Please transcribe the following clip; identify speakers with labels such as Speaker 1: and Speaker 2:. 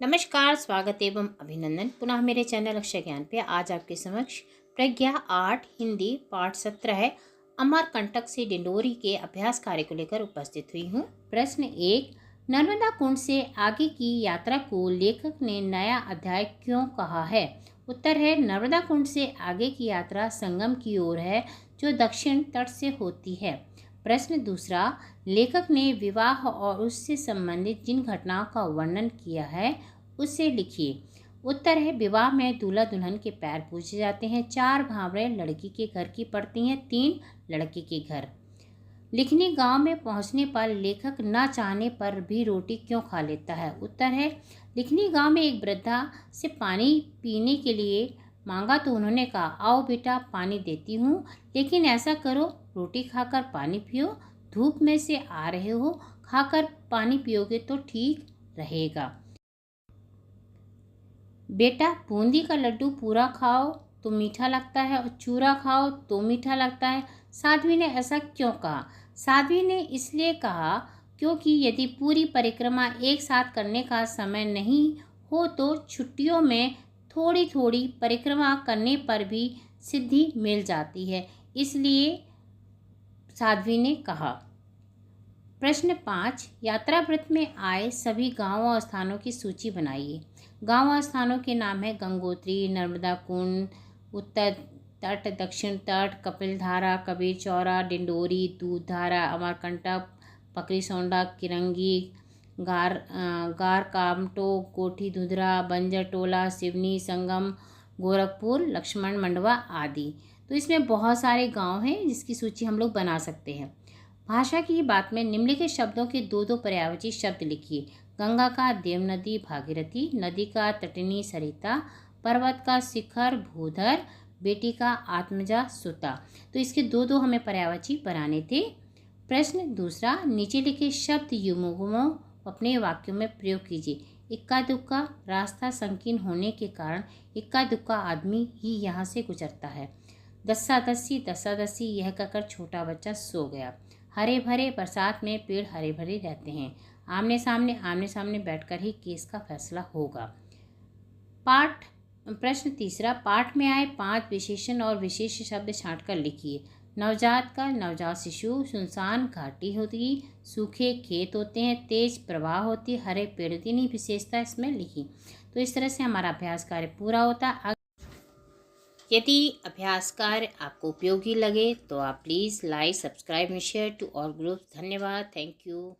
Speaker 1: नमस्कार, स्वागत एवं अभिनंदन पुनः मेरे चैनल अक्षय ज्ञान पे। आज आपके समक्ष प्रज्ञा 8 हिंदी पाठ 17 अमरकंटक से डिंडोरी के अभ्यास कार्य को लेकर उपस्थित हुई हूँ। प्रश्न 1, नर्मदा कुंड से आगे की यात्रा को लेखक ने नया अध्याय क्यों कहा है? उत्तर है, नर्मदा कुंड से आगे की यात्रा संगम की ओर है जो दक्षिण तट से होती है। प्रश्न दूसरा, लेखक ने विवाह और उससे संबंधित जिन घटनाओं का वर्णन किया है उसे लिखिए। उत्तर है, विवाह में दूल्हा दुल्हन के पैर पूजे जाते हैं, 4 भावरें लड़की के घर की पड़ती हैं, 3 लड़के के घर। लिखनी गांव में पहुंचने पर लेखक न चाहने पर भी रोटी क्यों खा लेता है? उत्तर है, लिखनी गांव में एक वृद्धा से पानी पीने के लिए मांगा तो उन्होंने कहा, आओ बेटा पानी देती हूँ, लेकिन ऐसा करो रोटी खाकर पानी पियो, धूप में से आ रहे हो, खाकर पानी पियोगे तो ठीक रहेगा। बेटा बूंदी का लड्डू पूरा खाओ तो मीठा लगता है और चूरा खाओ तो मीठा लगता है। साध्वी ने ऐसा क्यों कहा? साध्वी ने इसलिए कहा क्योंकि यदि पूरी परिक्रमा एक साथ करने का समय नहीं हो तो छुट्टियों में थोड़ी थोड़ी परिक्रमा करने पर भी सिद्धि मिल जाती है, इसलिए साध्वी ने कहा। प्रश्न 5, यात्रा वृत्त में आए सभी गांवों और स्थानों की सूची बनाइए। गांव और स्थानों के नाम है गंगोत्री, नर्मदा कुंड, उत्तर तट, दक्षिण तट, कपिलधारा, कबीर चौरा, डिंडोरी, दूधधारा, अमरकंटक, पकरीसोंडा, किरंगी, गार कामटो, कोठी धुधरा, बंजर टोला, सिवनी, संगम, गोरखपुर, लक्ष्मण मंडवा आदि। तो इसमें बहुत सारे गांव हैं जिसकी सूची हम लोग बना सकते हैं। भाषा की बात में निम्नलिखित शब्दों के दो पर्यायवाची शब्द लिखिए। गंगा का देव नदी भागीरथी, नदी का तटिनी सरिता, पर्वत का शिखर भूधर, बेटी का आत्मजा सुता। तो इसके दो हमें पर्यायवाची बनाने थे। प्रश्न दूसरा, नीचे लिखे शब्द युग्मों अपने वाक्यों में प्रयोग कीजिए। इक्का दुक्का, रास्ता संकीर्ण होने के कारण इक्का दुक्का आदमी ही यहाँ से गुजरता है। दस्सा दस्सी, यह कहकर छोटा बच्चा सो गया। हरे भरे, बरसात में पेड़ हरे भरे रहते हैं। आमने सामने बैठकर ही केस का फैसला होगा। प्रश्न तीसरा, पाठ में आए 5 विशेषण और विशेष शब्द छांटकर लिखिए। नवजात का नवजात शिशु, सुनसान घाटी होती, सूखे खेत होते हैं, तेज प्रवाह होती, हरे पेड़ होती, नहीं विशेषता इसमें लिखी। तो इस तरह से हमारा अभ्यास कार्य पूरा होता है। यदि अभ्यास कार्य आपको उपयोगी लगे तो आप please like, subscribe and share to all groups. धन्यवाद, थैंक यू।